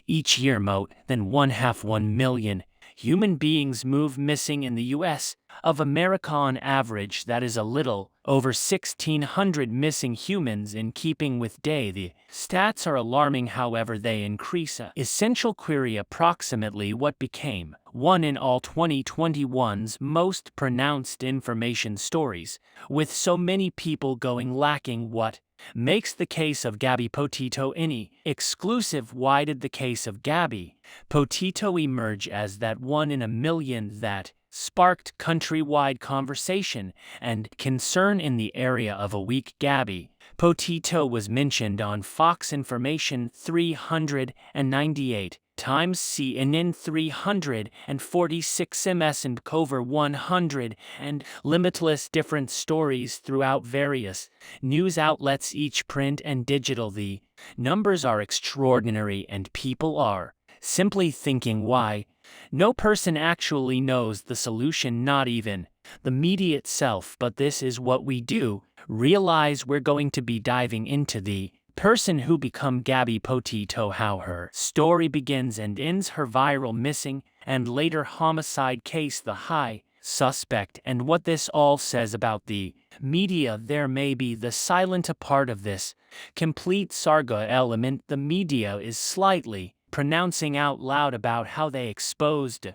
Each year more than 1/2 million human beings move missing in the U.S. Of America on average, that is a little over 1,600 missing humans in keeping with day. The stats are alarming, however they increase a essential query approximately what became one in all 2021's most pronounced information stories, with so many people going lacking. What makes the case of Gabby Petito any exclusive? Why did the case of Gabby Petito emerge as that one in a million that sparked countrywide conversation and concern in the area of a week? Gabby Petito was mentioned on Fox Information 398 times, CNN 346, MSNBC over 100, and limitless different stories throughout various news outlets, each print and digital. The numbers are extraordinary and people are simply thinking, why? No person actually knows the solution, not even the media itself, but this is what we do realize. We're going to be diving into the person who become Gabby Petito, how her story begins and ends, her viral missing and later homicide case, the high suspect, and what this all says about the media. There may be the silent a part of this complete saga element. The media is slightly pronouncing out loud about how they exposed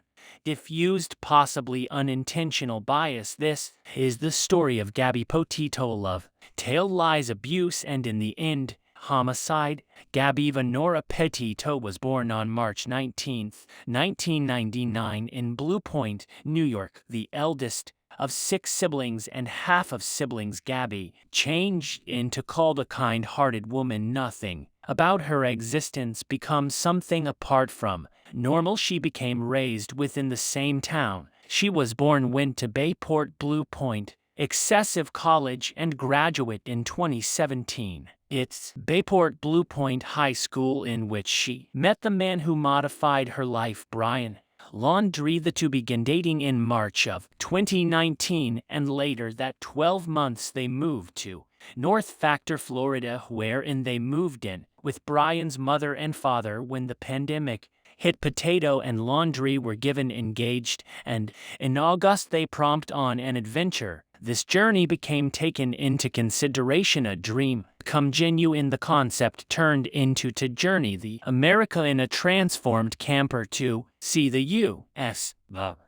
diffused, possibly unintentional bias. This is the story of Gabby Petito, love, tale, lies, abuse, and in the end, homicide. Gabby Venora Petito was born on March 19, 1999 in Blue Point, New York, the eldest of 6 siblings and half of siblings. Gabby changed into called a kind-hearted woman. Nothing about her existence becomes something apart from normal. She became raised within the same town she was born, went to Bayport Blue Point Excessive College and graduate in 2017. It's Bayport Blue Point High School in which she met the man who modified her life, Brian Laundrie. The two began dating in March of 2019, and later that 12 months they moved to North Factor, Florida, wherein they moved in with Brian's mother and father when the pandemic hit. Petito and Laundrie were given engaged, and in August they prompt on an adventure. This journey became taken into consideration a dream come genuine. The concept turned into to journey the America in a transformed camper to see the U.S.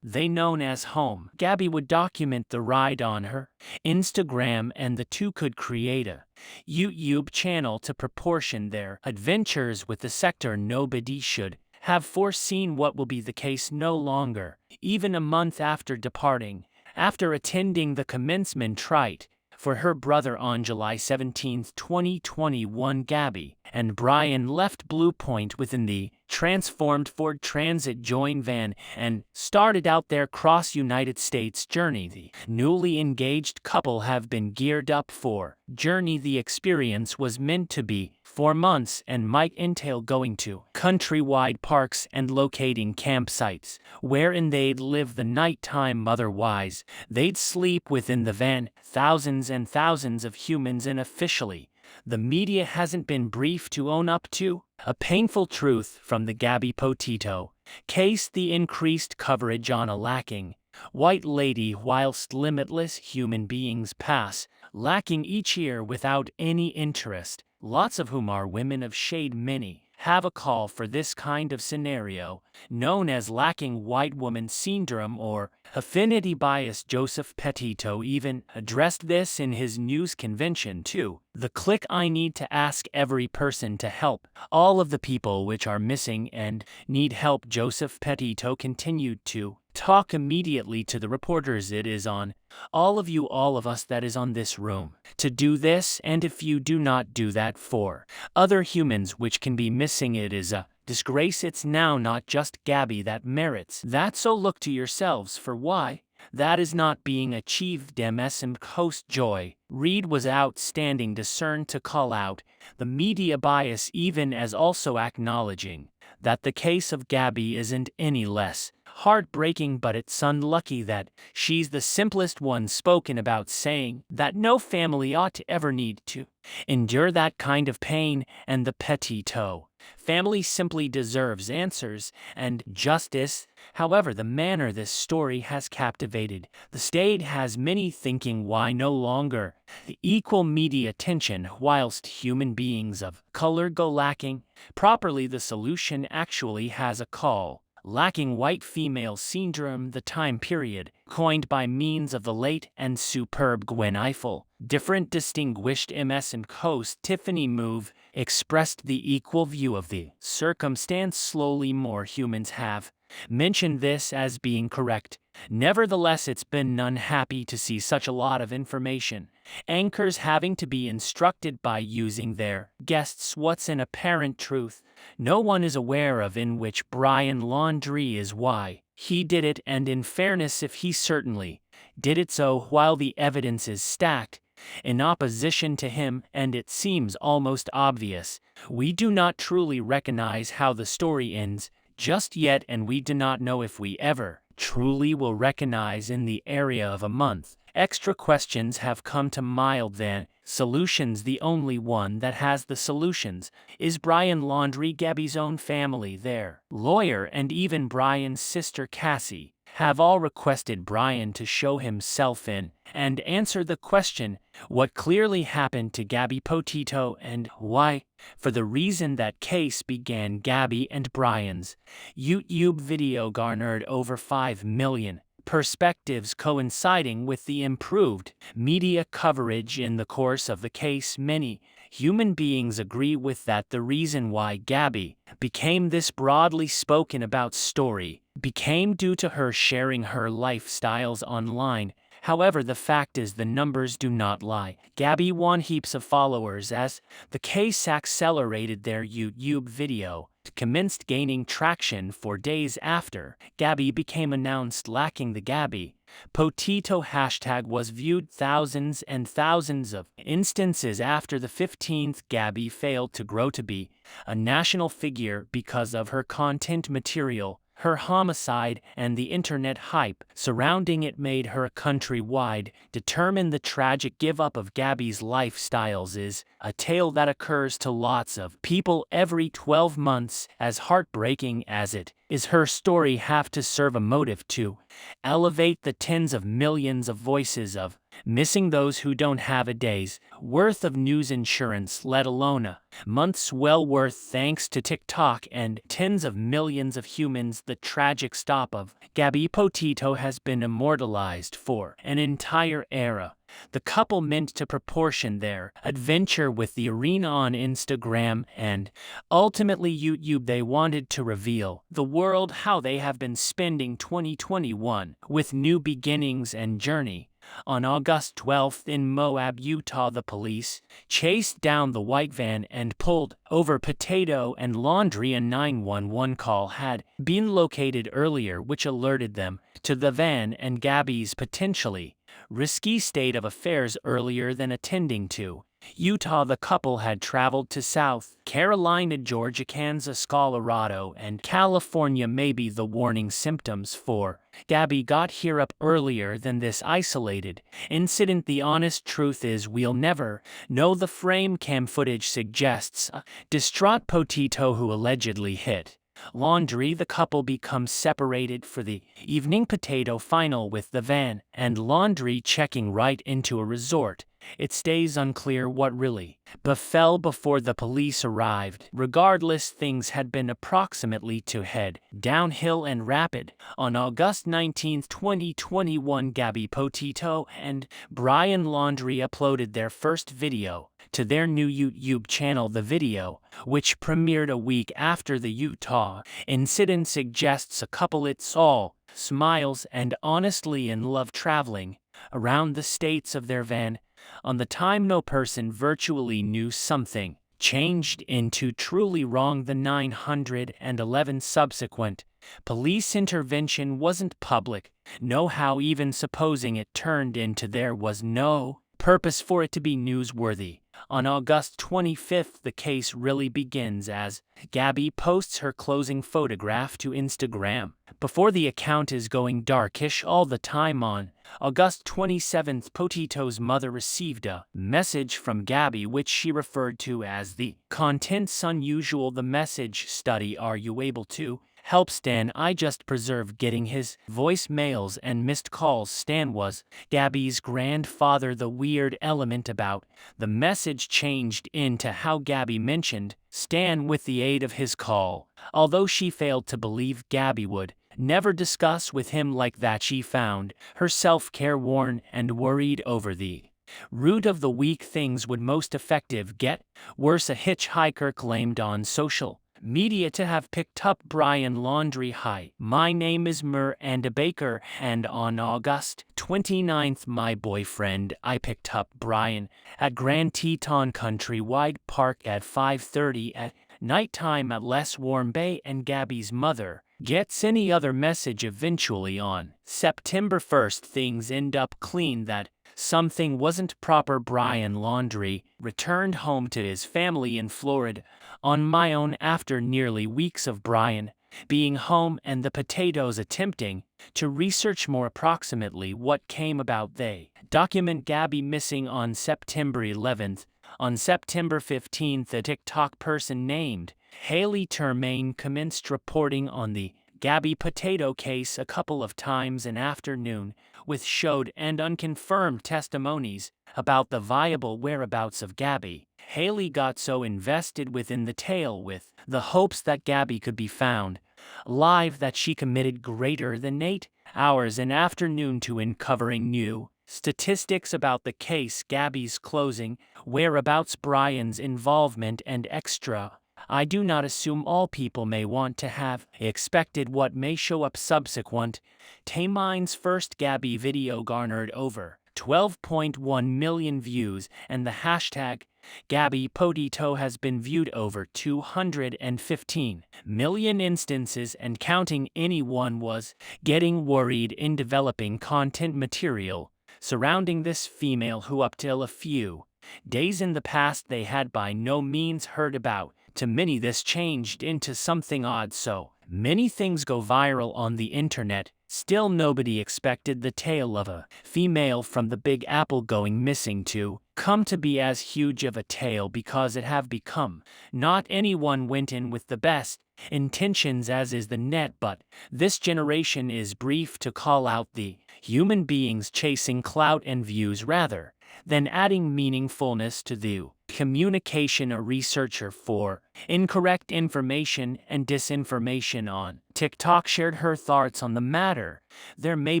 they known as home. Gabby would document the ride on her Instagram, and the two could create a YouTube channel to proportion their adventures with the sector. Nobody should have foreseen what will be the case no longer. Even a month after departing, after attending the commencement rite for her brother on July 17, 2021, Gabby and Brian left Blue Point within the transformed Ford Transit joint van and started out their cross-United States journey. The newly engaged couple have been geared up for journey. The experience was meant to be 4 months and might entail going to countrywide parks and locating campsites wherein they'd live the nighttime. Otherwise, they'd sleep within the van. Thousands and thousands of humans, and officially, the media hasn't been briefed to own up to a painful truth from the Gabby Petito case. The increased coverage on a lacking white lady, whilst limitless human beings pass lacking each year without any interest, lots of whom are women of shade. Many have a call for this kind of scenario, known as lacking white woman syndrome or affinity bias. Joseph Petito even addressed this in his news convention too. The click, I need to ask every person to help all of the people which are missing and need help. Joseph Petito continued to talk immediately to the reporters. It is on all of you, all of us that is on this room, to do this, and if you do not do that for other humans which can be missing, it is a disgrace. It's now not just Gabby that merits that, so look to yourselves for why that is not being achieved. MSNBC host Joy Reid was outstanding discern to call out the media bias, even as also acknowledging that the case of Gabby isn't any less heartbreaking, but it's unlucky that she's the simplest one spoken about, saying that no family ought to ever need to endure that kind of pain. And the Petito Family simply deserves answers and justice. However, the manner this story has captivated the state has many thinking why no longer the equal media attention whilst human beings of color go lacking. Properly, the solution actually has a call. Lacking white female syndrome, the time period, coined by means of the late and superb Gwen Eiffel. Different distinguished MS&Co host Tiffany Move expressed the equal view of the circumstance. Slowly more humans have mentioned this as being correct. Nevertheless, it's been unhappy to see such a lot of information. Anchors having to be instructed by using their guests what's an apparent truth no one is aware of, in which Brian Laundrie is why he did it, and in fairness, if he certainly did it so while the evidence is stacked in opposition to him, and it seems almost obvious, we do not truly recognize how the story ends just yet, and we do not know if we ever truly will recognize in the area of a month. Extra questions have come to mild than solutions. The only one that has the solutions is Brian Laundrie. Gabby's own family, their lawyer, and even Brian's sister Cassie have all requested Brian to show himself in and answer the question, what clearly happened to Gabby Petito and why? For the reason that case began, Gabby and Brian's YouTube video garnered over 5 million perspectives, coinciding with the improved media coverage in the course of the case. Many human beings agree with that. The reason why Gabby became this broadly spoken about story became due to her sharing her lifestyles online. However, the fact is the numbers do not lie. Gabby won heaps of followers as the case accelerated. Their YouTube video commenced gaining traction 4 days after Gabby became announced. Lacking the Gabby Petito hashtag was viewed thousands and thousands of instances after the 15th. Gabby failed to grow to be a national figure because of her content material. Her homicide and the internet hype surrounding it made her countrywide. Determined the tragic give up of Gabby's lifestyles is a tale that occurs to lots of people every 12 months. As heartbreaking as it is, her story have to serve a motive to elevate the tens of millions of voices of missing those who don't have a day's worth of news insurance, let alone a month's well worth, thanks to TikTok and tens of millions of humans. The tragic stop of Gabby Petito has been immortalized for an entire era. The couple meant to proportion their adventure with the arena on Instagram and ultimately YouTube. They wanted to reveal the world how they have been spending 2021 with new beginnings and journey. On August 12th in Moab, Utah, the police chased down the white van and pulled over Petito and Laundrie. A 911 call had been located earlier which alerted them to the van and Gabby's potentially risky state of affairs. Earlier than attending to Utah, the couple had traveled to South Carolina, Georgia, Kansas, Colorado, and California. Maybe the warning symptoms for Gabby got here up earlier than this isolated incident. The honest truth is we'll never know. The frame cam footage suggests a distraught Petito who allegedly hit Laundrie. The couple becomes separated for the evening. Petito final with the van and Laundrie checking right into a resort. It stays unclear what really befell before the police arrived. Regardless, things had been approximately to head downhill and rapid. On August 19, 2021, Gabby Petito and Brian Laundrie uploaded their first video to their new YouTube channel. The video, which premiered a week after the Utah incident, suggests a couple it's all smiles and honestly in love traveling around the states of their van. On the time, no person virtually knew something changed into truly wrong. The 911 subsequent police intervention wasn't public. No how, even supposing it turned into, there was no purpose for it to be newsworthy. On August 25th, the case really begins as Gabby posts her closing photograph to Instagram. before the account is going darkish all the time. On August 27th, Petito's mother received a message from Gabby which she referred to as the contents unusual. The message study, "Are you able to help Stan? I just preserved getting his voicemails and missed calls." Stan was Gabby's grandfather. The weird element about the message changed into how Gabby mentioned Stan with the aid of his call. Although she failed to believe Gabby would never discuss with him like that, she found herself careworn and worried over the root of the week. Things would most effective get worse. A hitchhiker claimed on social media to have picked up Brian laundry. "Hi, my name is Miranda Baker, and on August 29th, my boyfriend, I picked up Brian at Grand Teton Countrywide Park at 5:30 at nighttime at Les Warm Bay." And Gabby's mother gets any other message eventually. On September 1st, things end up clean that something wasn't proper. Brian Laundrie returned home to his family in Florida on my own after nearly weeks of Brian being home and the Petitos attempting to research more approximately what came about. They document Gabby missing on September 11th. On September 15th, a TikTok person named Haley Termaine commenced reporting on the Gabby Petito case a couple of times an afternoon, with showed and unconfirmed testimonies about the viable whereabouts of Gabby. Haley got so invested within the tale with the hopes that Gabby could be found alive that she committed greater than 8 hours an afternoon to uncovering new statistics about the case, Gabby's closing whereabouts, Brian's involvement, and extra. I do not assume all people may want to have expected what may show up subsequent. Tamine's first Gabby video garnered over 12.1 million views, and the hashtag Gabby Petito has been viewed over 215 million instances and counting. Anyone was getting worried in developing content material surrounding this female who up till a few days in the past they had by no means heard about. To many this changed into something odd. So many things go viral on the internet. Still, nobody expected the tale of a female from the Big Apple going missing to come to be as huge of a tale, because it have become. Not anyone went in with the best intentions, as is the net, but this generation is brief to call out the human beings chasing clout and views rather than adding meaningfulness to the communication. A researcher for incorrect information and disinformation on TikTok shared her thoughts on the matter. There may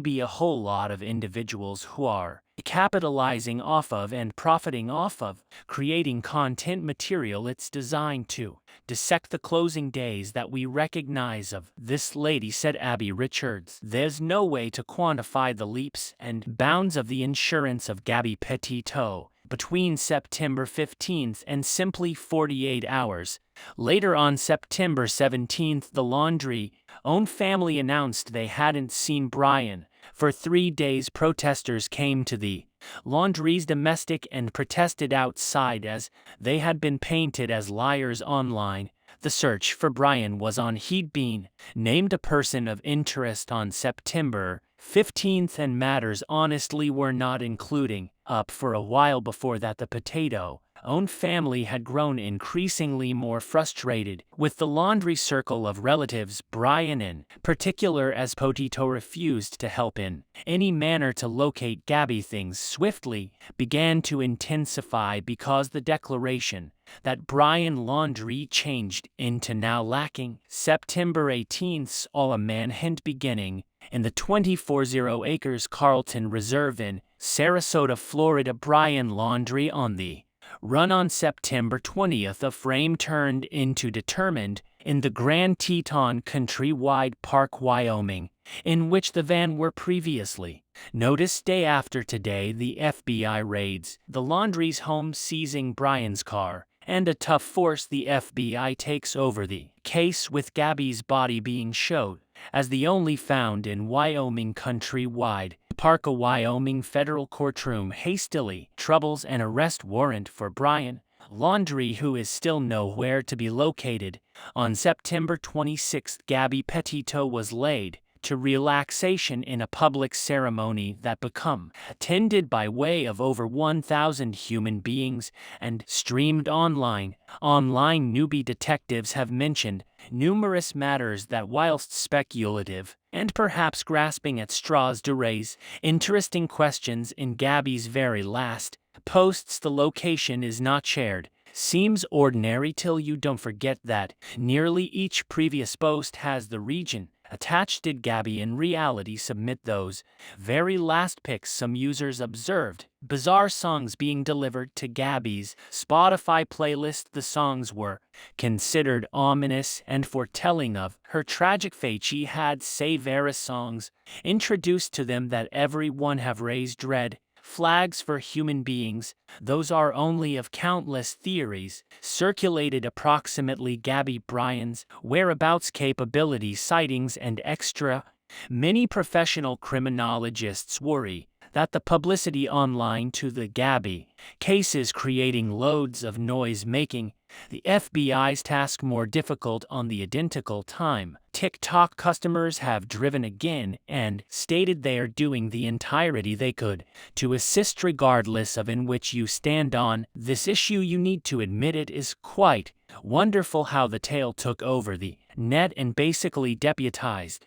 be a whole lot of individuals who are capitalizing off of and profiting off of creating content material it's designed to dissect the closing days that we recognize of this lady, said Abby Richards. There's no way to quantify the leaps and bounds of the insurance of Gabby Petito between September 15th and simply 48 hours later. On September 17th, the Laundrie-owned family announced they hadn't seen Brian for 3 days. Protesters came to the Laundrie's domestic and protested outside as they had been painted as liars online. The search for Brian was on. He'd been named a person of interest on September 15th, and matters honestly were not including up for a while before that. The Petito-owned family had grown increasingly more frustrated with the Laundrie circle of relatives, Brian in particular, as Petito refused to help in any manner to locate Gabby. Things swiftly began to intensify because the declaration that Brian Laundrie changed into now lacking. September 18th saw a manhunt beginning in the 24 acres Carlton Reserve in Sarasota, Florida. Brian Laundrie on the run. On September 20th, a frame turned into determined in the Grand Teton Countrywide Park, Wyoming, in which the van were previously noticed. Day after today, the FBI raids the Laundrie's home, seizing Brian's car, and a tough force the FBI takes over the case, with Gabby's body being showed as the only found in Wyoming Countrywide Park. A Wyoming federal courtroom hastily troubles an arrest warrant for Brian Laundrie, who is still nowhere to be located. On September 26th, Gabby Petito was laid to relaxation in a public ceremony that become attended by way of over 1,000 human beings and streamed online. Online newbie detectives have mentioned numerous matters that, whilst speculative and perhaps grasping at straws, to raise interesting questions. In Gabby's very last posts, the location is not shared. Seems ordinary till you don't forget that nearly each previous post has the region attached. Did Gabby in reality submit those very last pics? Some users observed bizarre songs being delivered to Gabby's Spotify playlist. The songs were considered ominous and foretelling of her tragic fate. She had various songs introduced to them that everyone have raised red flags for human beings. Those are only of countless theories circulated approximately Gabby Bryan's whereabouts, capabilities, sightings, and extra. Many professional criminologists worry that the publicity online to the Gabby case is creating loads of noise, making the FBI's task more difficult. On the identical time, TikTok customers have driven again and stated they are doing the entirety they could to assist, regardless of in which you stand on this issue. You need to admit it is quite wonderful how the tale took over the net and basically deputized